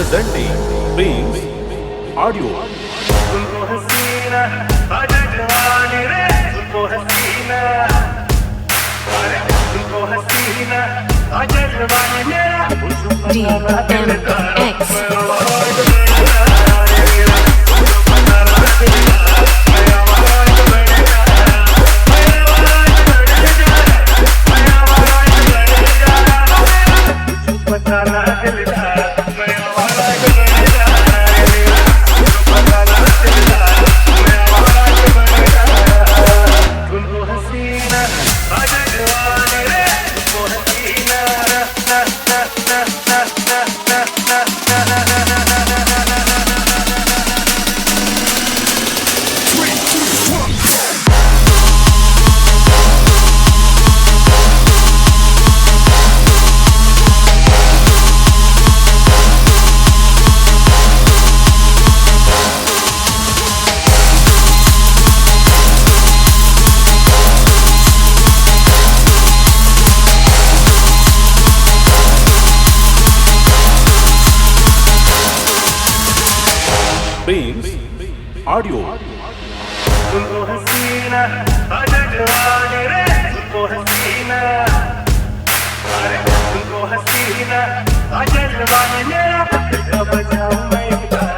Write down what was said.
presenting Prince Audio. तुमको हसीना आजा जवानी रे तुमको हसीना अरे तुमको हसीना आजा जवानी मेरा DMX Prince Audio. तुमको हसीना आजा जवानी रे तुमको हसीना अरे तुमको हसीना आजा जवानी मेरा बजाऊं मैं